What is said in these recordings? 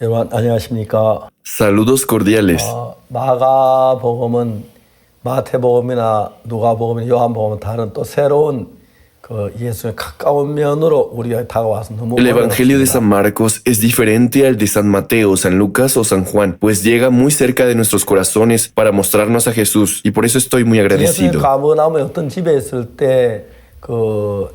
여러분 안녕하십니까? Saludos cordiales. 마가복음은 마태복음이나 누가복음이나 요한복음은 다른 또 새로운 그 예수의 가까운 면으로 우리가 다가와서 너무 El Evangelio de 어렵습니다. San Marcos es diferente al de San Mateo, San Lucas o San Juan, pues llega muy cerca de nuestros corazones para mostrarnos a Jesús, y por eso estoy muy 예수님 agradecido. 가버나움에 어떤 집에 있을 때 그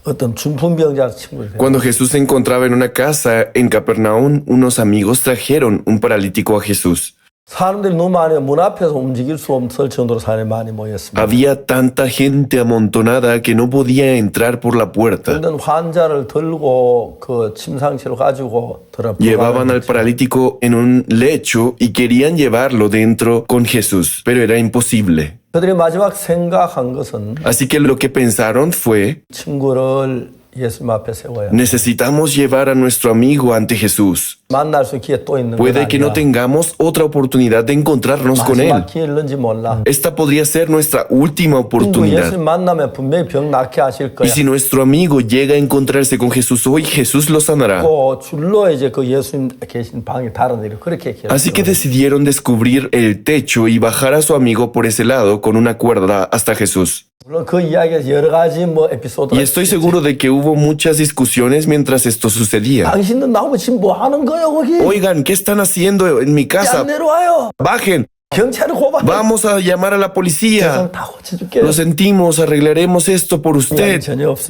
어떤 중풍병자 친구들 Cuando Jesús se encontraba en una casa en Capernaum, unos amigos trajeron un paralítico a Jesús. 사람들이 너무 많아요. 문 앞에서 움직일 수 없을 정도로 사람이 많이 모였습니다. Había tanta gente amontonada que no podía entrar por la puerta. 그런 환자를 들고 그 침상실로 가지고 Llevaban al paralítico en un lecho y querían llevarlo dentro con Jesús, pero era imposible. 그들이 마지막 생각한 것은 Así que lo que pensaron fue, 친구를 예수님 앞에 세워야 돼. necesitamos llevar a nuestro amigo ante Jesús. 만날 수 기회 또 있는 건 Puede que no 아니야. tengamos otra oportunidad de encontrarnos con él. 마지막 기회일는지 몰라. Esta podría ser nuestra última 친구 oportunidad. 예수님 만나면 분명히 병 낫게 하실 Y 거야. si nuestro amigo llega a encontrarse con Jesús hoy, Jesús lo sanará. 또 줄로 이제 그 예수님 계신 방에 다른 일을 그렇게 Así que decidieron descubrir el techo y bajar a su amigo por ese lado con una cuerda hasta Jesús. 물론 그 이야기에서 여러 가지 뭐 에피소드가 Y estoy seguro de que hubo muchas discusiones mientras esto sucedía. 당신은 나오고 지금 뭐 하는 거예요 거기? Oigan, ¿qué están haciendo en mi 안 casa? 내려와요. Bajen, 경찰을 고발해. vamos a llamar a la policía. 세상 다 고쳐줄게요. Lo sentimos, arreglaremos esto por usted.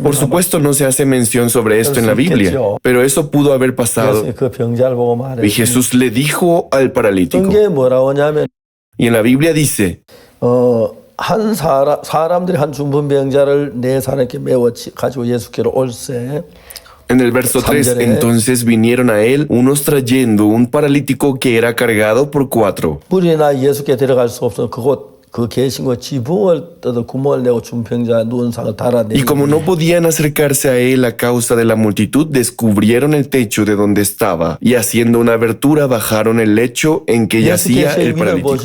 Por supuesto no se hace mención sobre esto en la Biblia, pero eso pudo haber pasado. 예수님이 그 병자를 보고 말해. Y Jesús le dijo al paralítico. 성경에 뭐라고 하냐면 Y en la Biblia dice, 한 사람들이 한 중풍병자를 네 사람께 메워 가지고 예수께로 올세. en el verso 3, entonces vinieron a él unos trayendo un paralítico que era cargado por 4. 무리나 예수께 데려갈 수 없어 그곳 그 계신 곳 지붕을 뜯어 구멍을 내고 중풍병자 누운 상을 달아내고. Y como no podían acercarse a él a causa de la multitud, descubrieron el techo de donde estaba y haciendo una abertura bajaron el lecho en que yacía el paralítico.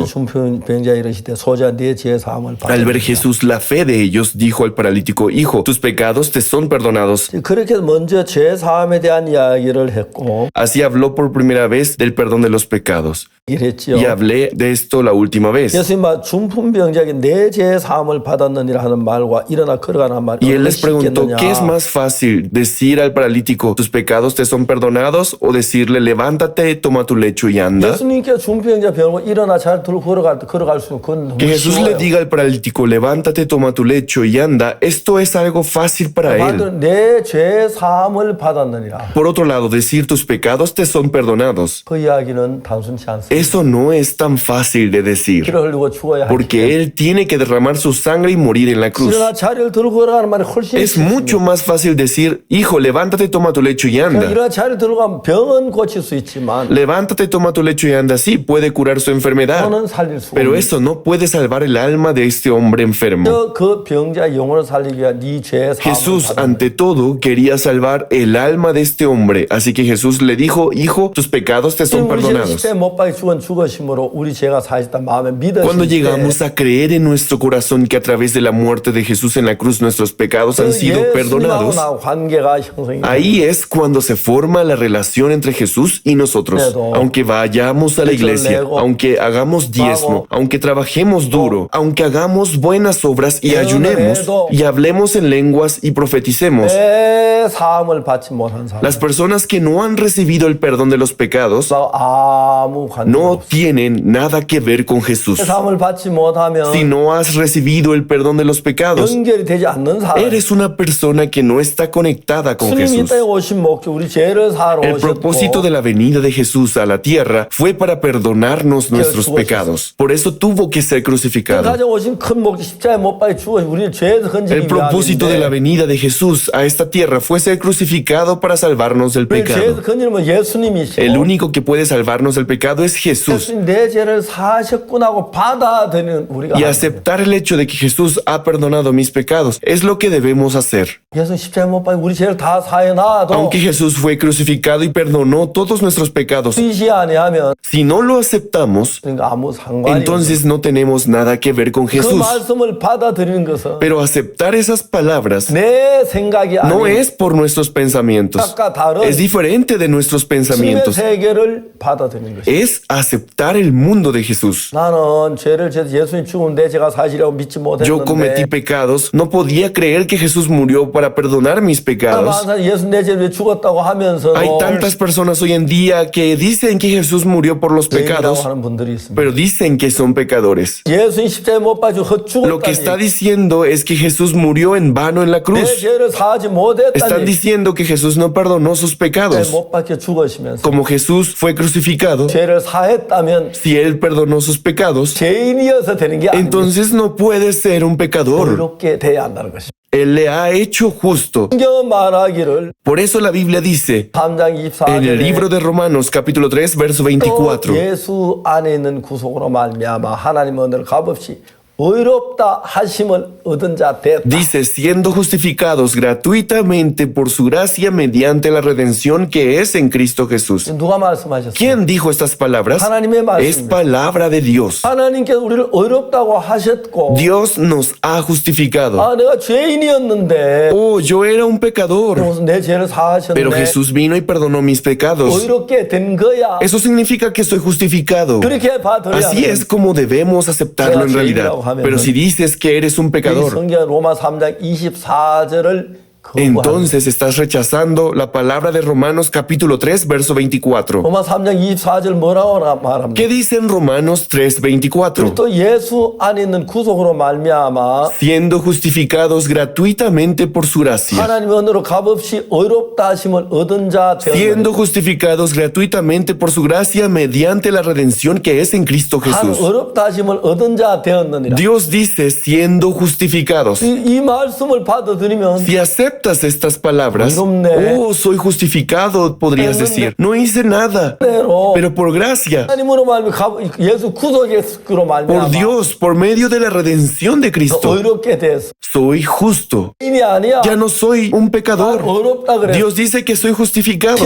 Al ver Jesús la fe de ellos, dijo al paralítico, hijo, tus pecados te son perdonados. 그렇게 먼저 죄 사함에 대한 이야기를 했고. Así habló por primera vez del perdón de los pecados. 이랬지요. Y hablé de esto la última vez. 예수님은 중풍병자에게 내 죄 사함을 받았느니라 하는 말과 일어나 걸어가는 말. Y él les preguntó, ¿qué es más fácil? ¿Decir al paralítico, tus pecados te son perdonados? ¿O decirle, levántate, toma tu lecho y anda? 예수님께 중풍병자 병을 일어나 잘 들고 걸어갈 수 있는 Que Jesús le diga al paralítico, levántate, toma tu lecho y anda, esto es algo fácil para él. 내 죄 사함을 받았느니라. Por otro lado, decir tus pecados te son perdonados. 그 이야기는 단순치 않습니다. Eso no es tan fácil de decir, 피를 흘리고 죽어야 porque él tiene que derramar su sangre y morir en la cruz. 일어나 자리를 들고 걸어가는 말이 훨씬 Es mucho más fácil decir, hijo, levántate, toma tu lecho y anda. 일어나 자리를 들고 가면 병은 고칠 수 있지만 Levántate, toma tu lecho y anda, sí, puede curar su enfermedad. 영혼은 살릴 수 Pero 없는. eso no puede salvar el alma de este hombre enfermo. 그 병자 영혼을 살리기 위한 네죄 사함을 Jesús, 받았느니라. ante todo, quería salvar el alma de este hombre. Así que Jesús le dijo, hijo, tus pecados te son 우리 perdonados. 십자가에 못 박혀 죽은 죽으심으로 우리 죄가 사했다 마음에 Cuando 믿으실 때 llegamos a creer en nuestro corazón que a través de la muerte de Jesús en la cruz nuestros pecados han sido perdonados, 예수님하고 관계가 형성이 ahí es cuando se forma la relación entre Jesús y nosotros. Aunque vayamos a la iglesia, aunque hagamos diezmo, aunque trabajemos duro, aunque hagamos buenas obras y ayunemos y hablemos en lenguas y profeticemos, 내 사함을 받지 못한 사람 las personas que no han recibido el perdón de los pecados 아무 관계 no tienen nada que ver con Jesús. 사함을 받지 못하면 Si no has recibido el perdón de los pecados, 연결이 되지 않는 사람. eres una persona que no está conectada con 주님이 Jesús. 땅에 오신 목적 우리 죄를 사러 El propósito de la venida de Jesús a la tierra fue para perdonarnos nuestros pecados. Por eso tuvo que ser crucificado. 가져오신 큰 목적 십자가에 못 박혀 죽어 우리 죄에서 건지기 El propósito de la 위함인데 venida de Jesús a esta tierra fue ser crucificado para salvarnos del 우리 죄에서 pecado. 건지는 El 예수님이시고 único que puede salvarnos del pecado es Jesús 내 죄를 사하셨구나 하고 받아들이는 우리가 y aceptar el hecho de que Jesús ha perdonado mis pecados es lo que debemos hacer. 예수 십자가에 못 박혀 우리 죄를 다 사해놔도 Aunque Jesús fue crucificado y perdonó todos nuestros pecados, 의지 아니하면 si no lo aceptamos, 그러니까 아무 상관이 없어요. entonces no tenemos nada que ver con 그 Jesús. 말씀을 받아들이는 것은 Pero aceptar esas palabras 내 생각이 no 아닌 es por nuestros pensamientos, 생각과 다른 es diferente de nuestros 주님의 pensamientos, 세계를 받아들이는 것이에요. es aceptar el mundo de Jesús. 나는 죄를 지어서 예수님 죽으면 내 죄가 사실이라고 믿지 Yo cometí 못했는데 pecados, no podía creer que Jesús murió para perdonar mis pecados. 예수 내 죄를 죽었다고 하면서 Hay tantas personas hoy en día que dicen que Jesús murió por los 죄인이라고 pecados, 하는 분들이 있습니다. pero dicen que son pecadores. 예수님 십자가에 못 박혀 Lo que está 죽었다니 diciendo es que Jesús murió en vano en la 내 cruz. 죄를 사하지 Están 못했다니 diciendo que Jesús no perdonó sus pecados. 못 박혀 죽으시면서 Como Jesús fue crucificado, 죄를 사했다면 si Él perdonó sus pecados, 죄인이어서 되는 게 아니고 entonces no puede ser un pecador. 의롭게 돼야 한다는 것입니다. Él le ha hecho justo. 성경은 말하기를 Por eso la Biblia dice 3장 en el 24절에 libro de Romanos capítulo 3 verso 또 24. 예수 안에 있는 구속으로 말미암아 하나님 은혜를 값없이 의롭다 하심을 얻은 자 됐다. Dice, siendo justificados gratuitamente por su gracia mediante la redención que es en Cristo Jesús. 누가 말씀하셨어요? ¿Quién dijo estas palabras? 하나님의 Es 말씀입니다. palabra de Dios. 하나님께서 우리를 의롭다고 하셨고 Dios nos ha justificado. 내가 죄인이었는데 Oh, yo era un pecador, 무슨 내 죄를 pero 사하셨는데 Jesús vino y perdonó mis pecados. 의롭게 된 거야. Eso significa que soy justificado. 그렇게 받아들여야 Así es como debemos aceptarlo en realidad. Pero si dices que eres un pecador, 성경 로마 3장 24절을 entonces estás rechazando la palabra de Romanos capítulo 3 verso 24. 로마 3장 24절 뭐라고 말합니까? ¿Qué dice en Romanos 3:24? 또 예수 안에 있는 구속으로 말미암아 Siendo justificados gratuitamente por su gracia. 하나님의 은혜로 값없이 의롭다 하심을 얻은 자 Siendo 되었느니라. justificados gratuitamente por su gracia mediante la redención que es en Cristo Jesús. 의롭다 하심을 얻은 자 되었느니라. Dios dice siendo justificados. 이 말씀을 받아들이면 Si aceptas estas palabras, oh, soy justificado, podrías decir. No hice nada, pero por gracia, 하나님으로 말미암아 예수 구속으로 por 말미암아 Dios, por medio de la redención de Cristo, 의롭게 됐어. soy justo. 인이 아니야. Ya no soy un pecador. 의롭다 그래. Dios dice que soy justificado.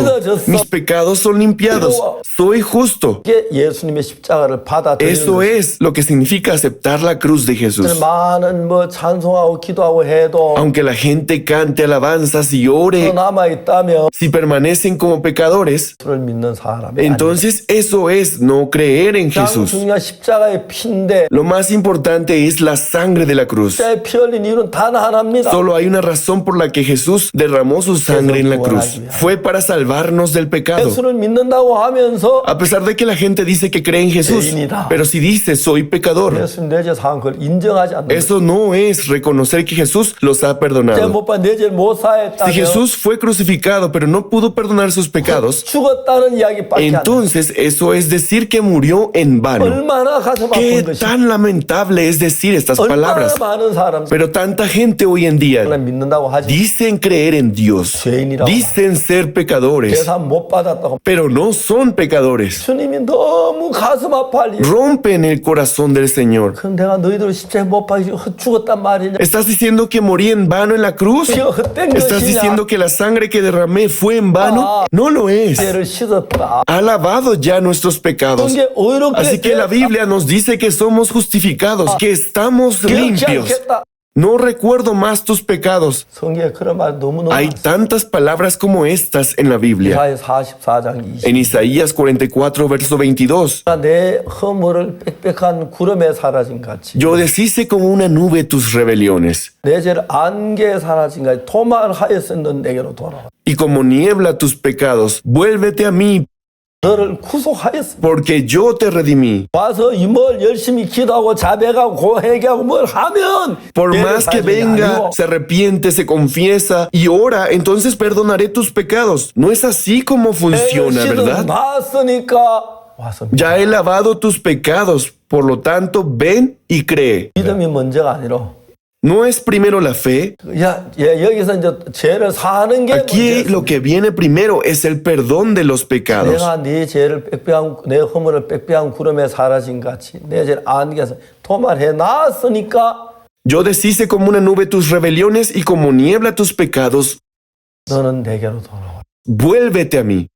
Mis pecados son limpiados. Soy justo. 이게 예수님의 십자가를 받아들이는 Eso 것이죠. es lo que significa aceptar la cruz de Jesús. 많은 뭐 찬송하고 기도하고 해도 Aunque la gente cante alabanzas y ore, 남아 있다면 si permanecen como pecadores, 예수를 믿는 사람이 entonces eso es no creer en 가장 Jesús. 중요한 십자가의 피인데 Lo más importante es la sangre de la cruz. 십자가에 피 흘린 이유는 단 하나입니다. Solo hay una razón por la que Jesús derramó su sangre en la cruz. Fue para salvarnos del pecado. 예수를 믿는다고 하면서 A pesar de que la gente dice que cree en Jesús, pero si dice soy pecador, 예수님 내죄 사한 걸 인정하지 않는 eso no es reconocer que Jesús los ha 죄 perdonado. 못 받은 내죄를 못 Si 사했다면 Jesús fue crucificado pero no pudo perdonar sus pecados, 죽었다는 이야기밖에 안 돼. entonces eso es decir que murió en vano. 얼마나 가슴 Qué 아픈 것이 tan lamentable es decir estas 얼마나 palabras. 많은 사람들 Pero tanta gente hoy en día 믿는다고 하지 dicen creer en Dios, dicen ser pecadores, 죄사 못 받았다고 pero no son pecadores. 주님이 너무 가슴 아파할 일. Rompen el corazón del Señor. 그럼 내가 너희들 십자가에 못 박혀 죽었단 말이냐? ¿Estás diciendo que morí en vano en la cruz? 피가 헛된 ¿Estás 것이냐? diciendo que la sangre que derramé fue en vano? No lo es. 죄를 씻었다. Ha lavado ya nuestros pecados. 성경에 의롭게 Así que la Biblia nos dice que somos justificados, que estamos 기억지 limpios. 않겠다. No recuerdo más tus pecados. 성경에 그런 말 너무너무 Hay tantas palabras como estas en la Biblia. 이사야 44장 20. En Isaías 44, verso 22. 내 허물을 빽빽한 구름에 사라진 같이 Yo deshice como una nube tus rebeliones, 내 죄를 안개에 사라진 같이 도말하였으면 내게로 돌아와. y como niebla tus pecados. Vuélvete a mí, 너를 구속하였어. porque yo te redimí. 와서 이 뭘 열심히 기도하고 자백하고 고해하고 뭘 하면 Por 죄를 más que 사하는 게 venga, 아니고 se arrepiente, se confiesa y ora, entonces perdonaré tus pecados. No es así como funciona, ¿verdad? 봤으니까 와서 Ya he lavado tus pecados, por lo tanto, ven y cree. 믿음이 문제가 아니라 ¿No es primero la fe? 여기서 이제 죄를 사는 게 Aquí lo que viene primero es el perdón de los pecados. 내가 네 죄를 내 허물을 빽빽한 구름에 사라진 같이 내 죄를 안개에서 도말해 놨으니까 Yo deshice como una nube tus rebeliones y como niebla tus pecados. 너는 내게로 돌아와. Vuélvete a mí.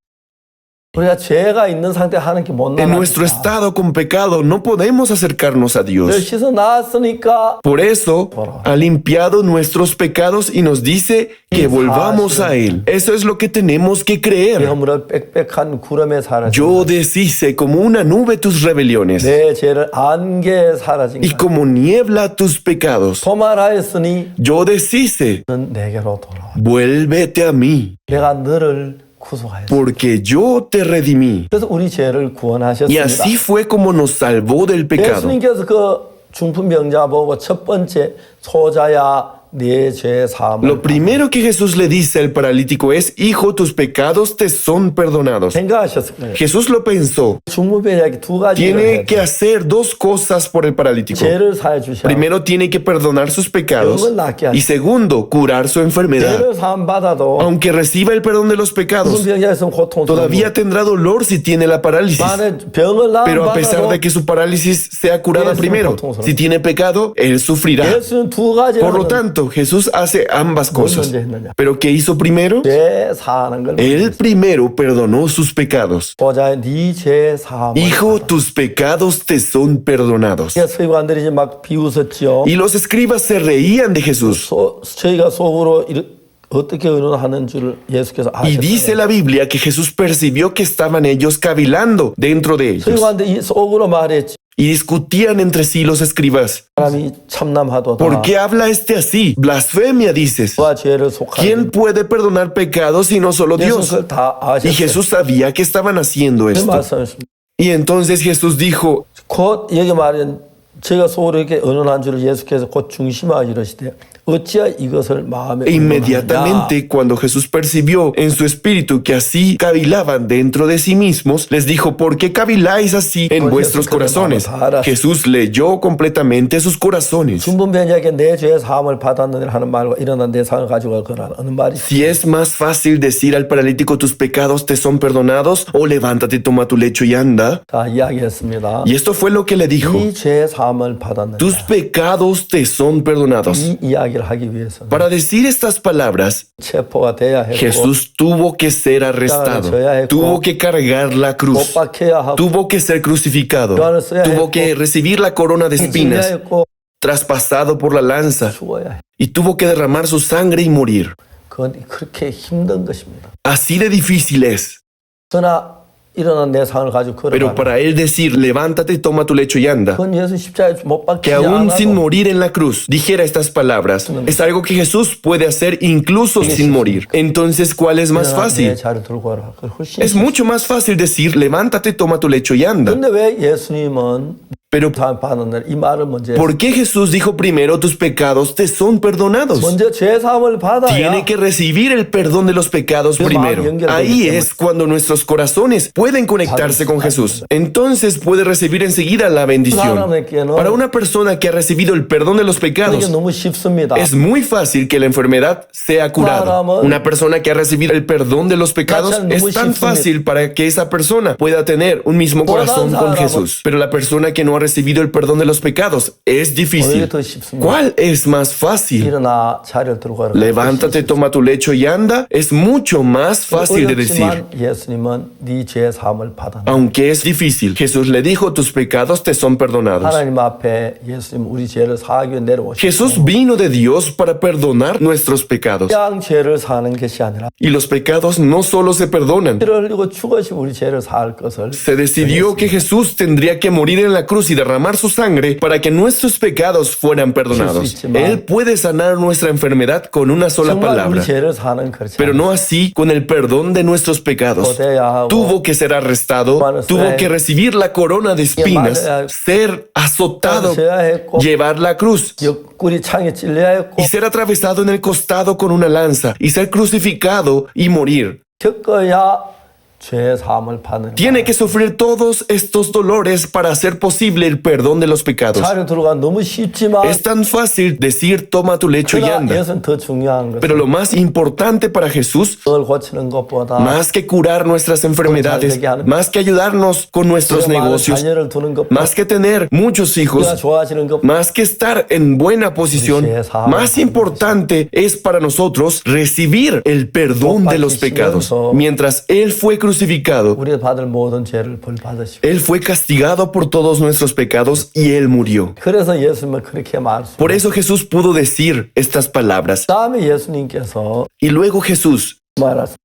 우리가 죄가 있는 상태 하나님께 못 En nuestro 나가니까 estado con pecado no podemos acercarnos a 늘 Dios. 씻어 놨으니까 Por eso ha limpiado nuestros pecados y nos dice que volvamos a Él. Eso es lo que tenemos que 내 creer. 허물을 빽빽한 구름에 사라진 Yo deshice como una nube tus rebeliones 내 죄를 안개에 사라진 y 것 como niebla tus pecados. 도말하였으니 Yo deshice. 너는 내게로 돌아와. Vuélvete a mí, 내가 너를 구속하였습니다. porque yo te redimí. 그래서 우리 죄를 Y 구원하셨습니다. así fue como nos salvó del pecado. 예수님께서 그 중풍병자 보고 첫 번째 소자야 네 죄 사함을 Lo primero que Jesús le dice al paralítico es, hijo, tus pecados te son perdonados. 생각하셨을 거예요. Jesús lo pensó. 중풍병자에게 두 가지를 Tiene 해야 que 돼요. hacer dos cosas por el paralítico. 죄를 사해 주셔. Primero tiene que perdonar sus pecados y segundo, curar su enfermedad. 죄를 사함 받아도 Aunque reciba el perdón de los pecados, 중풍병자에 있으면 고통스러워. todavía tendrá dolor si tiene la parálisis. 만에 병을 나음 Pero a pesar 받아도 de que su parálisis sea curada primero, si tiene pecado, él sufrirá. 예수는 두 가지를 Por lo 하는 tanto, Jesús hace ambas cosas. ¿Pero qué hizo primero? 죄 사하는 걸 Él primero perdonó sus pecados. 보자 네죄 사함을 Hijo, tus pecados te son perdonados. 서기관들이 이제 막 비웃었지요. Y los escribas se reían de Jesús. 저희가 속으로 어떻게 의논하는 줄 예수께서 Y dice 아셨어요. la Biblia que Jesús percibió que estaban ellos cavilando dentro de ellos. 서기관들이 속으로 말했지. Y discutían entre sí los escribas. 사람이 참남하도다. ¿Por qué habla este así? Blasfemia, dices. 누가 죄를 속하는 ¿Quién puede perdonar pecados sino solo Dios? 그걸 다 Y 아셨어요. Jesús sabía que estaban haciendo 그 esto. 말씀이십니다. Y entonces Jesús dijo, 곧 여기 말은 제가 속으로 이렇게 의논한 줄을 예수께서 곧 중심하여 이르시되 어찌하여 이것을 마음에 e 의논하느냐. inmediatamente cuando Jesús percibió en su espíritu que así cavilaban dentro de sí mismos, les dijo, ¿por qué caviláis así en vuestros corazones? Jesús leyó completamente sus corazones. 중풍병자에게 내 죄의 사함을 받았느니라 하는 말과 일어난 내 상을 가지고 거라는 어느 말이 Si es más fácil decir al paralítico tus pecados te son perdonados o levántate, toma tu lecho y anda. 다 이야기했습니다. Y esto fue lo que le dijo. 이 죄의 사함을 받았느니라. Tus pecados te son perdonados. 이 이야기를 하기 위해서는 Para decir estas palabras, 체포가 돼야 했고 Jesús tuvo que ser arrestado, tuvo que cargar la cruz, 못 박혀야 하고 tuvo que ser crucificado, tuvo que recibir la corona de 찔려야 espinas, 했고 traspasado por la lanza, 죽어야 해. y tuvo que derramar su sangre y morir. 그건 그렇게 힘든 것입니다. Así de difícil es. 그러나 일어난 내 상을 가지고 Pero 걸어가라. para él decir, levántate, toma tu lecho y anda, 그건 예수 십자가에 못 박히지 que aún sin 않아도 morir en la cruz dijera estas palabras, es algo que Jesús puede hacer incluso sin morir. Entonces, ¿cuál es más 일어나 내 fácil? 자를 들고 와라. 그건 훨씬 Es mucho más fácil decir, levántate, toma tu lecho y anda. 근데 왜 예수님은 Pero 다 받는 이 말을 먼저 ¿por qué Jesús dijo primero tus pecados te son perdonados? 먼저 죄 사함을 받아야 Tiene que recibir el perdón de los pecados primero. Ahí es cuando nuestros corazones pueden conectarse con Jesús. Entonces puede recibir enseguida la bendición. Para una persona que ha recibido el perdón de los 이게 pecados, 너무 쉽습니다. es muy fácil que la enfermedad sea curada. Una persona que ha recibido el perdón de los pecados es tan fácil para que esa persona pueda tener un mismo corazón con Jesús. Pero la persona que no ha recibido el perdón de los pecados es difícil. ¿Cuál es más fácil? 일어나 자리를 들고 가라. Levántate, toma tu lecho y anda. Es mucho más fácil de decir. 어렵지만 예수님은 네 죄 사함을 받았다. Aunque es difícil, Jesús le dijo, tus pecados te son perdonados. 하나님 앞에 예수님 우리 죄를 사하기 위해 내려오셨고 Jesús vino de Dios para perdonar nuestros pecados. 그냥 죄를 사는 것이 아니라 Y los pecados no solo se perdonan. 피를 흘리고 죽으시 우리 죄를 사할 것을 Se decidió que Jesús tendría que morir en la cruz y derramar su sangre para que nuestros pecados fueran perdonados. Él puede sanar nuestra enfermedad con una sola 정말 우리 palabra, 죄를 사는 그렇지 pero no así con el perdón de nuestros pecados. Tuvo que ser arrestado, tuvo que recibir la corona de espinas, ser azotado, llevar la cruz 옆구리 창에 찔려야 했고 y ser atravesado en el costado con una lanza y ser crucificado y morir. 겪어야 죄 사함을 받는 Tiene que sufrir todos estos dolores para hacer posible el perdón de los pecados. 자리로 들어가 너무 쉽지만 Es tan fácil decir toma tu lecho y 그러나 anda. 예수는 더 중요한 Pero 것은 lo más importante para Jesús, 그걸 고치는 것보다 más que curar nuestras enfermedades, más que ayudarnos con nuestros 많은 negocios, 자녀를 두는 것보다 más que tener muchos hijos, 우리가 좋아지는 것보다 más que estar en buena posición, más importante es para nosotros recibir el perdón de los pecados. Mientras Él fue crucificado, 우리가 받을 모든 죄를 벌 받으시고 Él fue castigado por todos nuestros pecados y Él murió. 그래서 예수님은 그렇게 말씀. Por eso Jesús pudo decir estas palabras. 다음에 예수님께서 Y luego Jesús, 말하셨습니다.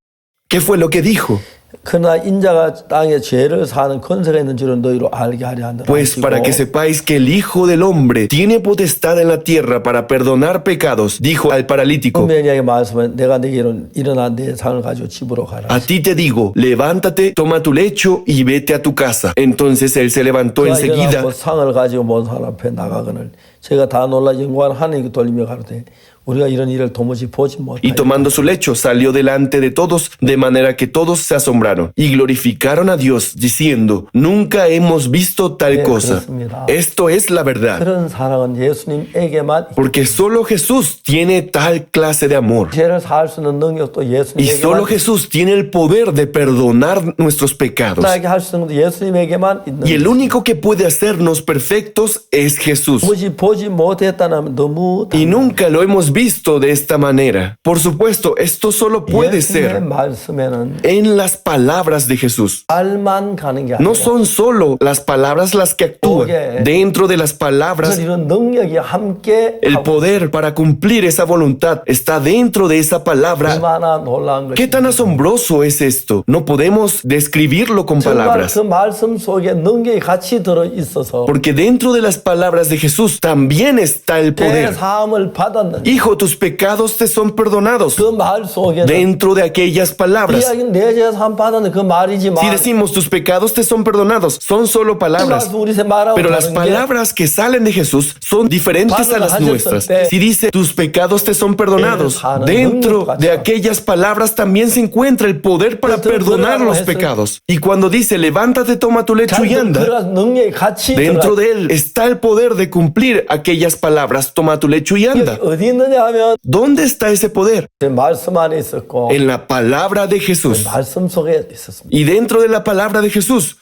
¿qué fue lo que dijo? 그러나 인자가 땅에 죄를 사는 권세가 있는 줄은 너희로 알게 하려 한다. Pues para que sepáis que el Hijo del Hombre tiene potestad en la tierra para perdonar pecados, dijo al paralítico. 분명하게 말씀은 내가 내게 일어나 내 상을 가지고 집으로 가라. A ti te digo, levántate, toma tu lecho y vete a tu casa. Entonces él se levantó enseguida 일어나고 상을 가지고 모든 사람 앞에 나가거늘 제가 다 놀라 영광을 하나님께 돌리며 가로되 우리가 이런 일을 도무지 보지 y 못하였다. tomando su lecho salió delante de todos, de manera que todos se asombraron y glorificaron a Dios, diciendo, nunca hemos visto tal cosa. Esto es la verdad, 그런 사랑은 예수님에게만 porque solo Jesús tiene tal clase de amor. 죄를 사할 수 있는 능력도 Y solo 예수님에게만 Jesús tiene el poder de perdonar nuestros pecados. 나에게 할 수 있는 것도 예수님에게만 있는 Y el único que puede hacernos perfectos es Jesús. 도무지 보지 못했다면 너무 Y nunca lo hemos visto de esta manera. Por supuesto, esto solo puede 예수님의 ser 말씀에는 en las palabras de Jesús. 말만 가는 게 No 아니라 son solo las palabras las que actúan. Dentro de las palabras, 이런 능력이 함께 el poder para cumplir esa voluntad está dentro de esa palabra. 얼마나 놀라운 ¿Qué tan asombroso es esto? No podemos describirlo con 정말 palabras. 그 말씀 속에 능력이 같이 들어 있어서 Porque dentro de las palabras de Jesús también está el 죄 poder. 사함을 받았는 Hijo, tus pecados te son perdonados. 그 말 속에는 Dentro de aquellas palabras. 이야기는 내죄 사함 받았는 그 말이지만 Si decimos tus pecados te son perdonados, son solo 그 palabras. 말씀 우리 말하고 Pero las 다른 게 palabras que salen de Jesús son diferentes a las nuestras. Si dice tus pecados te son perdonados, dentro de aquellas palabras también se encuentra el poder para perdonar los pecados. Y cuando dice levántate, toma tu lecho y anda, 그런 능력이 같이 dentro de él está el poder de cumplir aquellas palabras, toma tu lecho y anda. 어디 있느냐 하면 ¿Dónde está ese poder? 그 말씀 안에 있었고 En la palabra de 그 Jesús. 말씀 속에 있었습니다. Y dentro de la palabra de Jesús,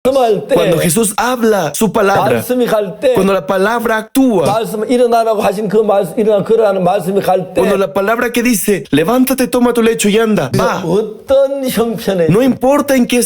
말씀할 때 cuando Jesús habla su palabra, 말씀이 갈 때 cuando la palabra actúa, 말씀 일어나라고 하신 그 말씀 일어나 그러라는 말씀이 갈 때 cuando la palabra que dice levántate, toma tu lecho y anda, va. 어떤 형편에 No importa en qué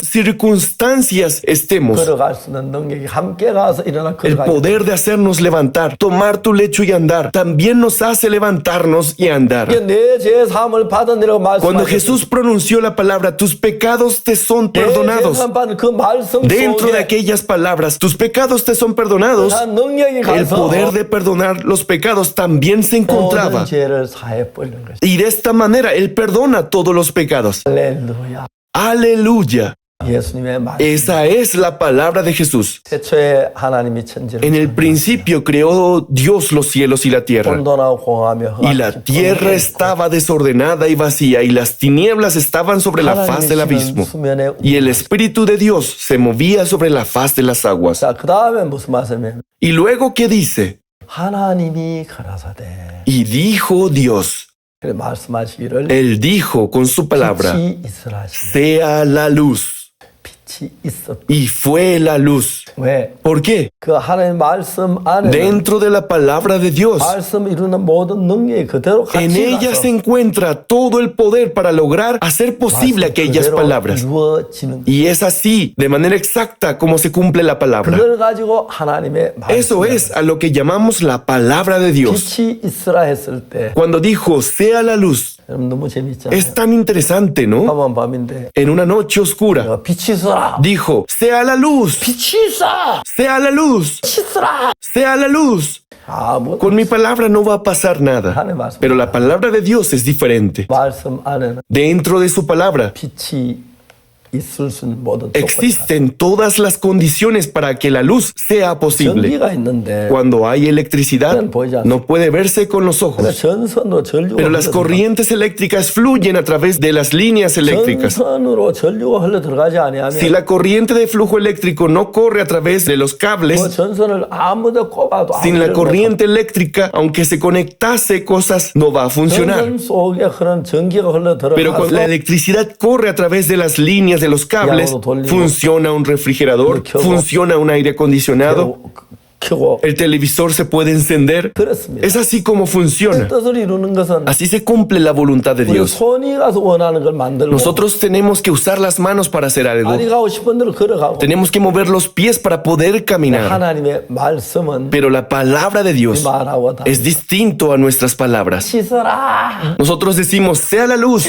circunstancias estemos, 걸어갈 수 있는 능력이 함께 가서 일어나 el 걸어갈 poder de hacernos levantar, tomar tu lecho y andar, también nos hace levantarnos y andar. 내죄 사함을 받으니라고 Cuando 말씀하셨습니다. Jesús pronunció la palabra, tus pecados te son perdonados. 그 말씀 Dentro de 속에 aquellas palabras, tus pecados te son perdonados. 그 능력이 El 가서 poder de perdonar los pecados también se encontraba. 모든 죄를 사해 버리는 것이. Y de esta manera Él perdona todos los pecados. 할렐루야. Aleluya. 예수님의 말. Esa es la palabra de Jesús. 태초에 하나님이 천지를 En el principio creó Dios los cielos y la tierra. 혼돈하고 공허하며 Y la tierra estaba desordenada y vacía, y las tinieblas estaban sobre la faz del abismo. 수면에 Y el Espíritu de Dios se movía sobre la faz de las aguas. 자, 그 다음에 무슨 말씀이에요? Y luego, ¿qué dice? 하나님이 가라사대. Y dijo Dios. 그래 말씀하시기를 Él dijo con su palabra, 빛이 있으라 하시니 sea la luz. 빛이 있었다. Y fue la luz. 왜? ¿Por qué? 그 하나님 말씀 안에 Dentro de la palabra de Dios, 말씀 이루는 모든 능력이 그대로 en 같이 ella 가서 se encuentra todo el poder para lograr hacer posible 말씀 aquellas 그대로 palabras. 이루어지는 Y es así, de manera exacta, como se cumple la palabra. 그걸 가지고 하나님의 Eso 말씀 es a lo que llamamos la palabra de Dios. 빛이 있으라 했을 때 Cuando dijo, sea la luz, 여러분 너무 재밌잖아요. es tan interesante, ¿no? 밤은 밤인데 En una noche oscura, 빛이 있으라. dijo, sea la luz, 빛이 있어. sea la luz, 빛이 있으라. sea la luz. 아무 Con mi palabra no va a pasar nada. Pero la palabra de Dios es diferente. 말씀 안에는 Dentro de su palabra 빛이 있을 수 있는 모든 조건이 Existen todas las condiciones para que la luz sea posible. 전기가 있는데 Cuando hay electricidad, no puede verse con los ojos. 전선으로 전류가 Pero las corrientes eléctricas fluyen a través de las líneas eléctricas. 전선으로 전류가 흘러 들어가지 아니하면 Si la corriente de flujo eléctrico no corre a través de los 그 cables, 전선을 아무데 꼽아도 sin la 아무데나 corriente eléctrica, aunque se conectase cosas, no va a funcionar. 전선 속에 흐르는 전기가 흘러 Pero cuando la 들어가서 electricidad corre a través de las líneas de los cables, funciona un refrigerador, funciona un aire acondicionado, 켜고 el televisor se puede encender. 그렇습니다. Es así como funciona. 뜻을 이루는 것은 Así se cumple la voluntad de 우리 Dios. 손이 가서 원하는 걸 만들고 Nosotros tenemos que usar las manos para hacer algo. 발이 가고 싶은 대로 걸어가고 Tenemos que mover los pies para poder caminar. 하나님의 말씀은 Pero la palabra de Dios 말하고 다 es distinto a nuestras palabras. 씻어라 Nosotros decimos, sea la luz,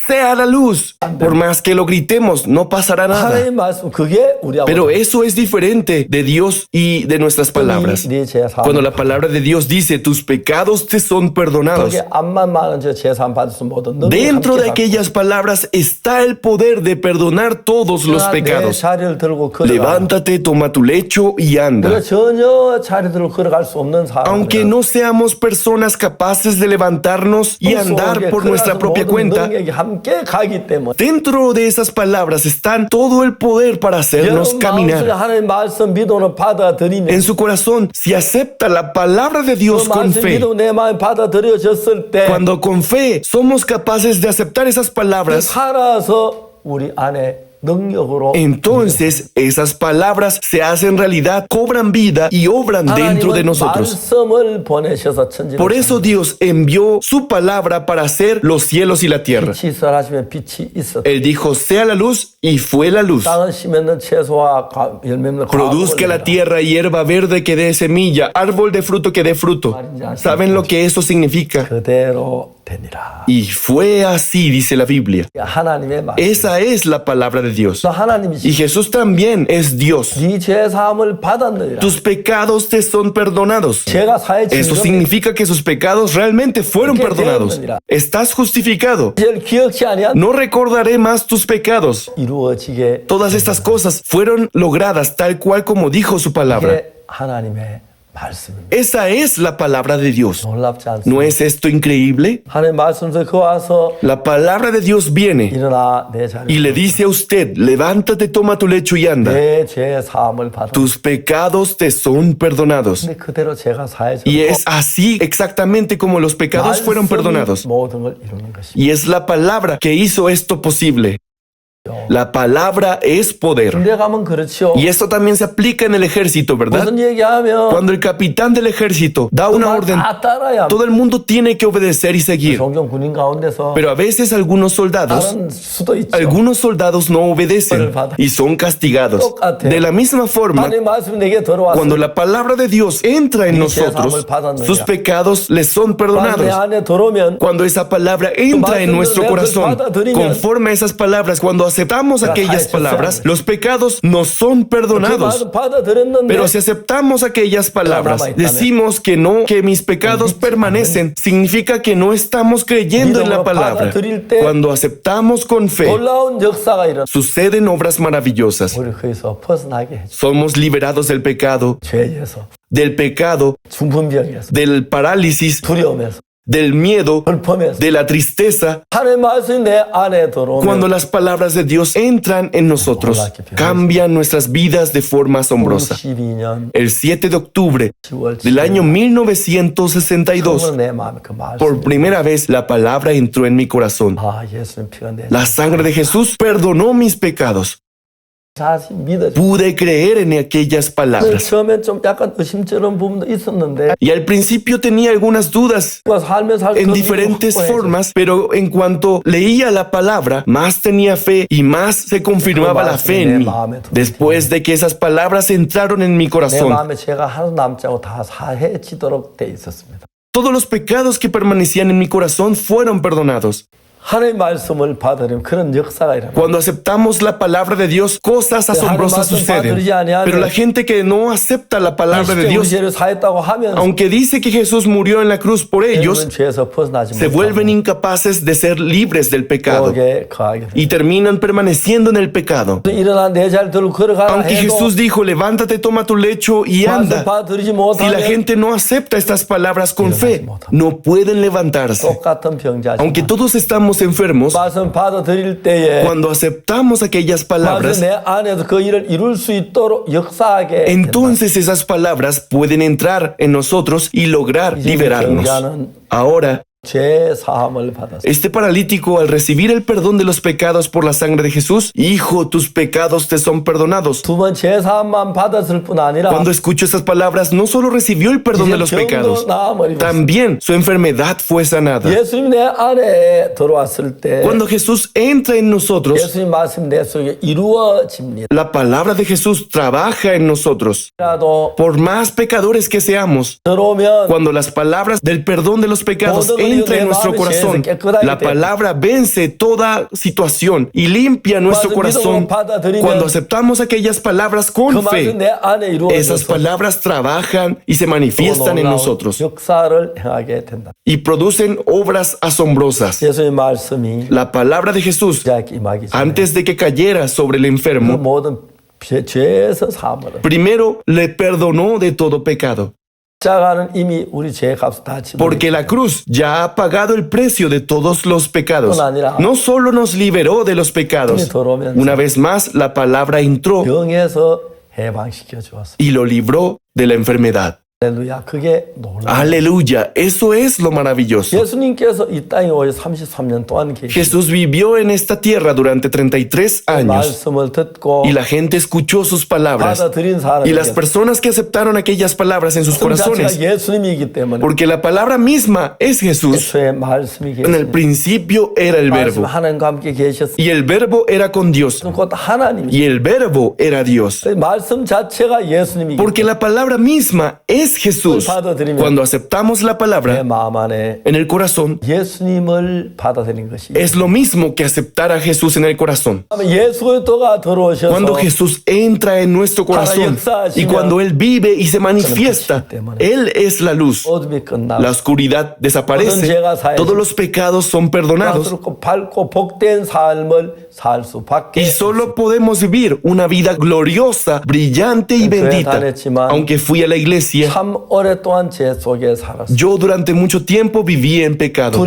sea la luz. Por más que lo gritemos, no pasará nada. 하나님의 말씀 그게 우리하고 Pero eso es diferente de Dios y de nuestras palabras. 네 제사 Cuando la palabra de Dios dice, tus pecados te son perdonados, 그게 암만 많은 저 제사 받을 수 모든 능력을 dentro de 함께 aquellas palabras está el poder de perdonar todos los 갖고 내 pecados. 자리를 들고 걸어가 Levántate, toma tu lecho y 우리가 anda. 전혀 자리 들고 걸어갈 수 없는 Aunque 사람은 no seamos personas capaces de levantarnos y andar por nuestra propia cuenta, 능력이 함께 가기 때문에 dentro de esas palabras están todo el poder para hacernos 여러분 마음속에 caminar. 하나님 말씀 믿음으로 받아들이면 En su corazón, si acepta la palabra de 그 Dios con 말씀 fe, 믿음 내 마음에 받아들여졌을 때 cuando con fe somos capaces de aceptar esas palabras, 살아서 우리 안에 능력으로 entonces esas palabras se hacen realidad, cobran vida y obran dentro de 하나님은 nosotros. 말씀을 보내셔서 천지를 Por eso Dios envió su palabra para hacer los cielos y la tierra. 빛이 있어라시면 빛이 있었다. Él dijo, sea la luz, y fue la luz. 땅은 심는 채소와 열매는 Produzca la tierra hierba verde que dé semilla, árbol de fruto que dé fruto. ¿Saben lo que eso significa? 그대로 되니라. Y fue así, dice la Biblia. 하나님의 말씀. Esa es la palabra de Dios. 하나님이시. Y Jesús también es Dios. 네 죄 사함을 받았느니라. Tus pecados te son perdonados. 죄가 사해 Eso 진정이 significa que sus pecados realmente fueron perdonados. Estás justificado. 죄를 기억치 아니한 No recordaré más tus pecados. 이루어지게 Todas estas cosas fueron logradas tal cual como dijo su palabra. 이게 하나님의 말씀입니다. Esa es la palabra de Dios. 놀랍지 않습니까? ¿No es esto increíble? 하나님 말씀에서 그 와서 La palabra de Dios viene 일어나 내 자리 y le dice a usted, levántate, toma tu lecho y anda. 내죄 사함을 받아. Tus pecados te son perdonados. 근데 그대로 죄가 사해져. Y es así exactamente como los pecados fueron perdonados. 모든 걸 이루는 것이. Y es la palabra que hizo esto posible. La palabra es poder. 군대 가면 그렇죠. Y esto también se aplica en el ejército, ¿verdad? 무슨 얘기하면 Cuando el capitán del ejército da una orden, 다 따라야. todo el mundo tiene que obedecer y seguir. 종종 군인 가운데서 Pero a veces algunos soldados 다른 수도 있죠. no obedecen y son castigados. De la misma forma, 하나님 말씀이 내게 들어와서 cuando la palabra de Dios entra en nosotros, sus pecados les son 내 perdonados. 안에 들어오면 Cuando esa palabra entra en nuestro corazón, conforme a esas palabras, cuando aceptamos aquellas palabras, los pecados nos son perdonados. 받아들였는데 Pero si aceptamos aquellas palabras, decimos que no, que mis pecados permanecen, significa que no estamos creyendo en la palabra. Cuando aceptamos con fe, 놀라운 역사가 일어나. suceden obras maravillosas. 우리 거기서 벗어나게 해줘. Somos liberados del pecado, 죄에서, 중풍병에서, del parálisis, 두려움에서, del miedo, 불품에서. de la tristeza. 하나님 말씀이 내 안에 들어오면 Cuando las palabras de Dios entran en nosotros, cambian nuestras vidas de forma asombrosa. 12년 El 7 de octubre 10월 del año 1962, 내 마음에 그 말씀. por primera vez la palabra entró en mi corazón. 아, 예수님 피가 내 La sangre de Jesús perdonó mis pecados. 자신 믿어지. Pude creer en aquellas palabras. 처음엔 좀 약간 의심스러운 부분도 있었는데 Y al principio tenía algunas dudas 살면서 en diferentes formas, pero en cuanto leía la palabra, más tenía fe y más se confirmaba la fe en mí. Después de que esas palabras entraron en mi 내 corazón, 마음에 죄가 하나도 남지 않고 다 사해지도록 돼 있었습니다. todos los pecados que permanecían en mi corazón fueron perdonados. 하나님의 말씀을 받아들이면 그런 역사가 일어나. Cuando aceptamos la palabra de Dios, cosas asombrosas suceden. Pero la gente que no acepta la palabra de 우리 Dios, 죄를 사했다고 하면 aunque dice que Jesús murió en la cruz por ellos, 죄에서 벗어나지 se vuelven incapaces de ser libres del pecado 거기에 거하게 돼. y terminan permaneciendo en el pecado. 일어나 내 자리를 들고 걸어가라 Aunque 해도 Jesús dijo, levántate, toma tu lecho y 말씀 anda. 받아들이지 Si la 못하면 gente no acepta estas palabras con fe, no pueden levantarse. 똑같은 병자지만 Aunque todos estamos enfermos, 말씀 받아들일 때에 cuando aceptamos aquellas 말씀 palabras, 내 안에서 그 일을 이룰 수 있도록 역사하게 된다. entonces esas palabras pueden entrar en nosotros y lograr liberarnos. Ahora, 죄 사함을 받았어. este paralítico, al recibir el perdón de los pecados por la sangre de Jesús, hijo, tus pecados te son perdonados. 두 번 죄 사함만 받았을 뿐 아니라 Cuando escuchó esas palabras, no solo recibió el perdón de los pecados, también su enfermedad fue sanada. 예수님 내 안에 들어왔을 때 Cuando Jesús entra en nosotros, 예수님 말씀 내 속에 이루어집니다. la palabra de Jesús trabaja en nosotros. 라도 Por más pecadores que seamos, 들어오면 cuando las palabras del perdón de los pecados entran en nuestro corazón, la palabra vence toda situación y limpia nuestro corazón. Cuando aceptamos aquellas palabras 그 con 말씀 fe, 내 안에 esas 이루어져서 palabras trabajan y se manifiestan en nosotros 역사를 행하게 된다. y producen obras asombrosas. 예수님 말씀이 La palabra de Jesús, 자기 임하기 전에 antes de que cayera sobre el 그 enfermo, 모든 죄에서 사함을 primero le perdonó de todo pecado, 십자가는 이미 우리 죄 값을 다 지불했기 porque la cruz ya ha pagado el precio de todos los pecados. No solo nos liberó de los pecados, una vez más la palabra entró 병에서 해방시켜 주었어. y lo libró de la enfermedad. 할렐루야. 그게 놀라워. Aleluya, eso es lo maravilloso. 예수님께서 이 땅에 오셔 33년 동안 계시고 Jesús vivió en esta tierra durante 33 años 말씀을 듣고 y la gente escuchó sus palabras. 받아들인 Y las 사람에게 personas que aceptaron aquellas palabras en sus 말씀 자체가 corazones, 예수님이기 때문에 porque la palabra misma es Jesús, 애초에 말씀이 en el 계시니 principio era el 말씀 verbo 하나님과 함께 계셨으니 y el verbo era con Dios 곧 하나님이 y el verbo era Dios. 말씀 자체가 예수님이기 Porque la palabra misma es Jesús. Cuando aceptamos la 내 palabra 마음 안에 en el corazón, 예수님을 받아들인 것이 es lo mismo que aceptar a Jesús en el corazón. 예수 그리스도가 들어오셔서 Cuando Jesús entra en nuestro corazón y cuando Él vive y se manifiesta, Él es la luz. 어둠이 끝나고 La oscuridad desaparece, todos los pecados son perdonados 그리고 밝고 복된 삶을 살 수밖에 y solo podemos vivir una vida gloriosa, brillante y bendita. Aunque fui a la iglesia, 참 오랫동안 죄 속에 살았어. yo durante mucho tiempo viví en pecado.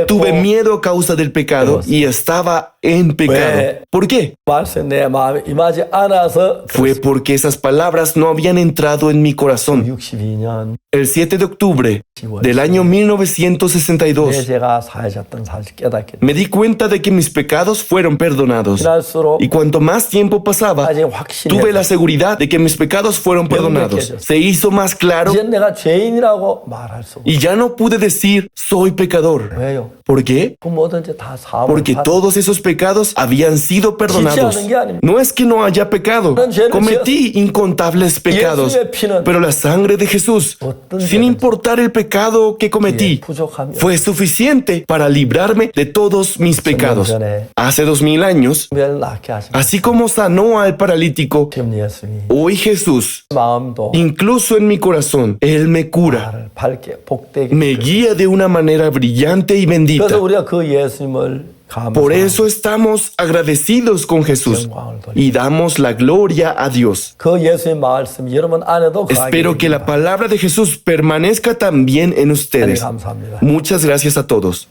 Tuve miedo a causa del pecado y estaba en pecado. ¿Por qué? 말씀 내 마음에 임하지 않아서 Fue porque esas palabras no habían entrado en mi corazón. 62년 El 7 de octubre del año 내 1962, 죄가 사해졌던 사실 깨닫게 돼. me di cuenta de que mis pecados fueron perdonados. 지날수록 Y cuanto más tiempo pasaba, 아직 확신이 tuve la seguridad de que mis pecados fueron perdonados. Se hizo más claro 이제 내가 죄인이라고 말할 수 없어. y ya no pude decir soy pecador. 왜요? ¿Por qué? 그 모든 죄 다 사함을 Porque 받아. todos esos pecados habían sido perdonados. No es que no haya pecado. Cometí incontables pecados. Pero la sangre de Jesús, sin importar el pecado que cometí, 부족하며 fue suficiente para librarme de todos mis pecados. Hace 2000 años, 멸 낫게 하시고 así como sanó al paralítico, 지금 예수님이 hoy Jesús, 마음도 incluso en mi corazón, Él me cura, 나를 밝게 복되게 me guía de una manera brillante y bendita. 그래서 우리가 그 예수님을 Por 감사하고 eso estamos agradecidos con Jesús y damos la gloria a Dios. 그 예수의 말씀 여러분 안에도 거하게 Espero que la 됩니다. palabra de Jesús permanezca también en ustedes. 감사합니다. Muchas gracias a todos.